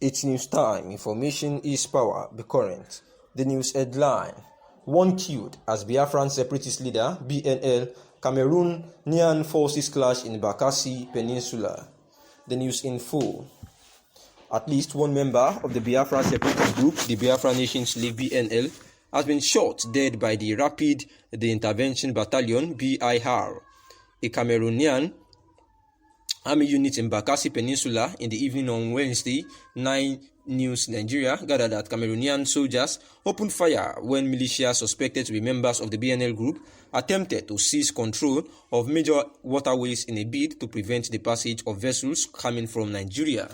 It's news time. Information is power. Be current. The news headline: one killed as Biafran separatist leader BNL Cameroonian forces clash in Bakassi Peninsula. The news in full. At least one member of the Biafra separatist group, the Biafra Nations League BNL, has been shot dead by the Rapid Intervention Battalion BIR, a Cameroonian army unit in Bakassi Peninsula. In the evening on Wednesday, 9 News Nigeria gathered that Cameroonian soldiers opened fire when militias suspected to be members of the BNL group attempted to seize control of major waterways in a bid to prevent the passage of vessels coming from Nigeria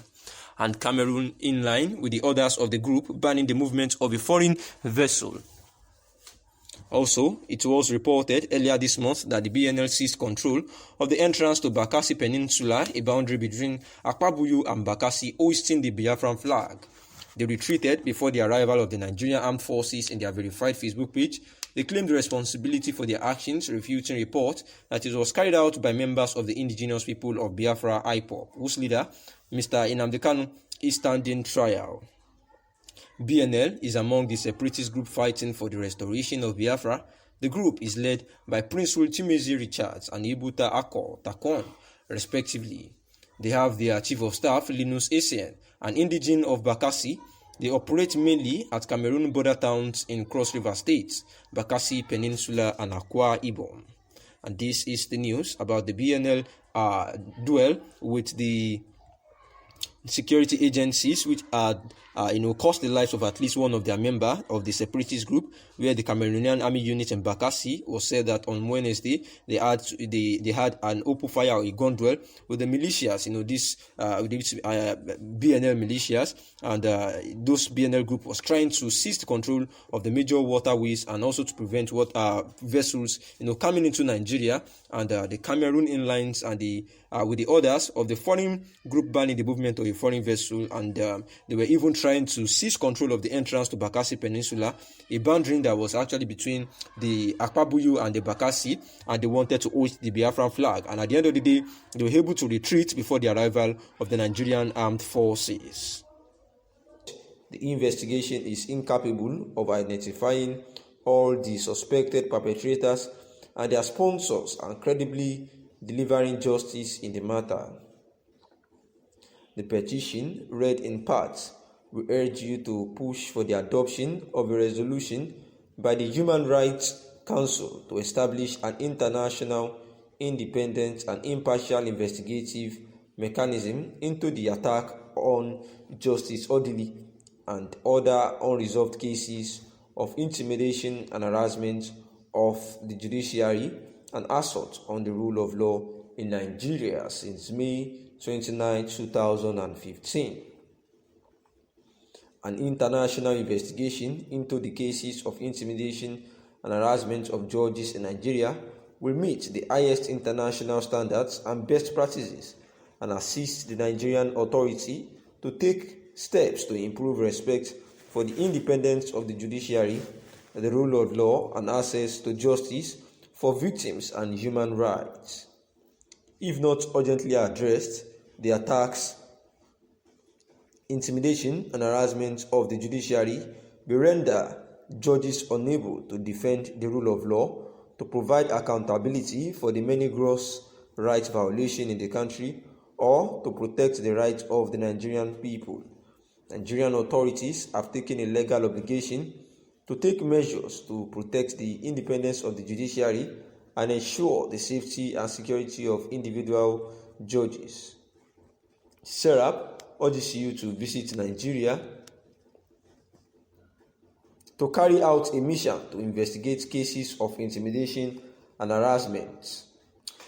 and Cameroon, in line with the orders of the group banning the movement of a foreign vessel. Also, it was reported earlier this month that the BNL seized control of the entrance to Bakassi Peninsula, a boundary between Akpabuyu and Bakassi, hoisting the Biafran flag. They retreated before the arrival of the Nigerian Armed Forces. In their verified Facebook page, they claimed responsibility for their actions, refuting reports that it was carried out by members of the indigenous people of Biafra IPOB, whose leader, Mr. Nnamdi Kanu, is standing trial. BNL is among the separatist group fighting for the restoration of Biafra. The group is led by Prince Timothy Richards and Ibuta Akor Takon, respectively. They have their chief of staff, Linus Essien, an indigene of Bakassi. They operate mainly at Cameroon border towns in Cross River States, Bakassi Peninsula, and Akwa Ibom. And this is the news about the BNL duel with the security agencies, which cost the lives of at least one of their members of the separatist group, where the Cameroonian army unit in Bakassi was said that on Wednesday they had an open fire or a gun duel with the militias, BNL militias, and those BNL group was trying to seize control of the major waterways and also to prevent vessels coming into Nigeria, and the Cameroon inlines and with the orders of the foreign group banning the movement of a foreign vessel, and they were even trying to seize control of the entrance to Bakassi Peninsula, a boundary that was actually between the Akpabuyu and the Bakassi, and they wanted to hoist the Biafran flag. And at the end of the day, they were able to retreat before the arrival of the Nigerian Armed Forces. The investigation is incapable of identifying all the suspected perpetrators and their sponsors and credibly delivering justice in the matter. The petition, read in part, we urge you to push for the adoption of a resolution by the Human Rights Council to establish an international, independent, and impartial investigative mechanism into the attack on Justice Odili and other unresolved cases of intimidation and harassment of the judiciary and assault on the rule of law in Nigeria since May 29, 2015. An international investigation into the cases of intimidation and harassment of judges in Nigeria will meet the highest international standards and best practices and assist the Nigerian authority to take steps to improve respect for the independence of the judiciary, the rule of law, and access to justice for victims and human rights. If not urgently addressed, the attacks, intimidation, and harassment of the judiciary will render judges unable to defend the rule of law, to provide accountability for the many gross rights violations in the country, or to protect the rights of the Nigerian people. Nigerian authorities have taken a legal obligation to take measures to protect the independence of the judiciary and ensure the safety and security of individual judges. SERAP urges you to visit Nigeria to carry out a mission to investigate cases of intimidation and harassment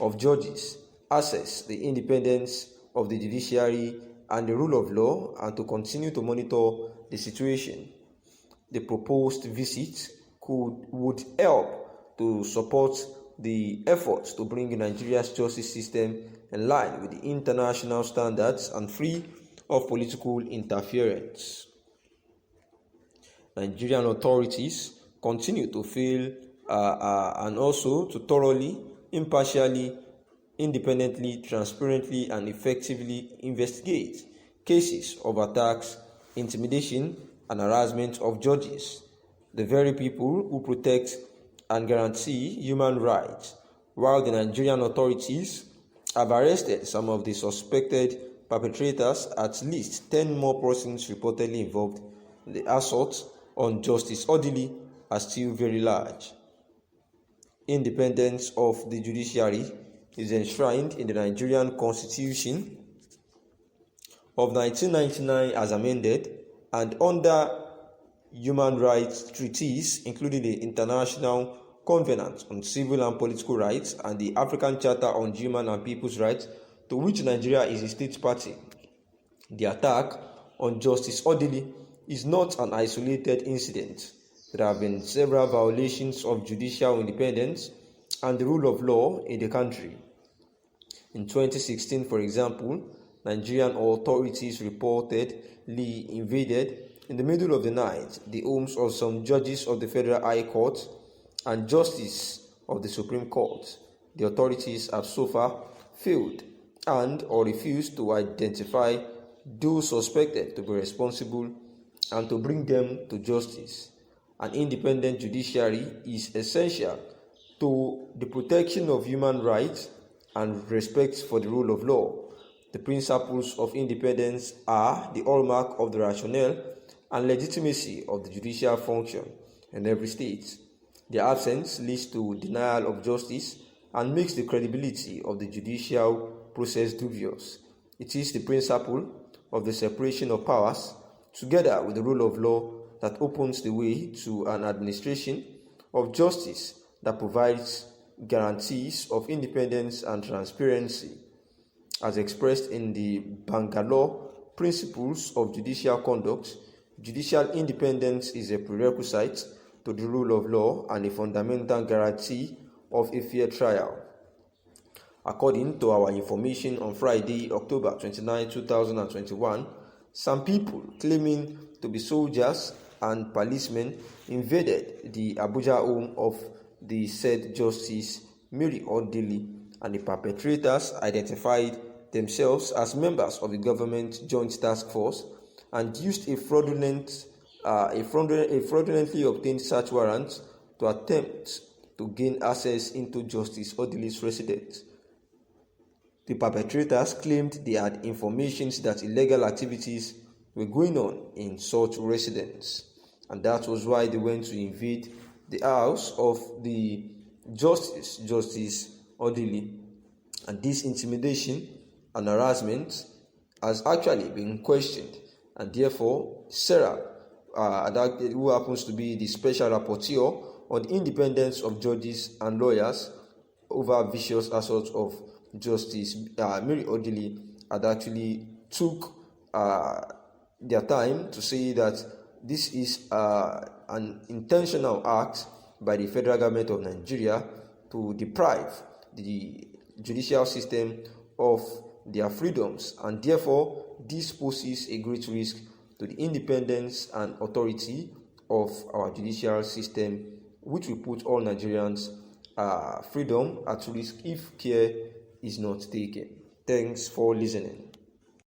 of judges, assess the independence of the judiciary and the rule of law, and to continue to monitor the situation. The proposed visit would help to support the efforts to bring Nigeria's justice system in line with the international standards and free of political interference. Nigerian authorities continue to fail and also to thoroughly, impartially, independently, transparently, and effectively investigate cases of attacks intimidation, and harassment of judges, the very people who protect and guarantee human rights, while the Nigerian authorities have arrested some of the suspected perpetrators. At least 10 more persons reportedly involved in the assault on Justice Odili are still very large. Independence of the judiciary is enshrined in the Nigerian Constitution of 1999 as amended, and under human rights treaties, including the International Covenant on Civil and Political Rights and the African Charter on Human and People's Rights, to which Nigeria is a state party. The attack on Justice Odili is not an isolated incident. There have been several violations of judicial independence and the rule of law in the country. In 2016, for example, Nigerian authorities reportedly invaded in the middle of the night the homes of some judges of the Federal High Court and justice of the Supreme Court. The authorities have so far failed and or refused to identify those suspected to be responsible and to bring them to justice. An independent judiciary is essential to the protection of human rights and respect for the rule of law. The principles of independence are the hallmark of the rationale and legitimacy of the judicial function in every state. Their absence leads to denial of justice and makes the credibility of the judicial process dubious. It is the principle of the separation of powers, together with the rule of law, that opens the way to an administration of justice that provides guarantees of independence and transparency. As expressed in the Bangalore Principles of Judicial Conduct, judicial independence is a prerequisite to the rule of law and a fundamental guarantee of a fair trial. According to our information on Friday, October 29, 2021, some people claiming to be soldiers and policemen invaded the Abuja home of the said Justice Mary Odili, and the perpetrators identified themselves as members of the government joint task force and used a fraudulently obtained search warrant to attempt to gain access into Justice Odili's residence. The perpetrators claimed they had information that illegal activities were going on in such residence, and that was why they went to invade the house of the Justice Odili. And this intimidation and harassment has actually been questioned, and therefore Sarah, who happens to be the special rapporteur on the independence of judges and lawyers over vicious assault of Justice Mary Odili, had actually took their time to say that this is an intentional act by the federal government of Nigeria to deprive the judicial system of their freedoms, and therefore this poses a great risk to the independence and authority of our judicial system, which will put all Nigerians' freedom at risk if care is not taken. Thanks for listening.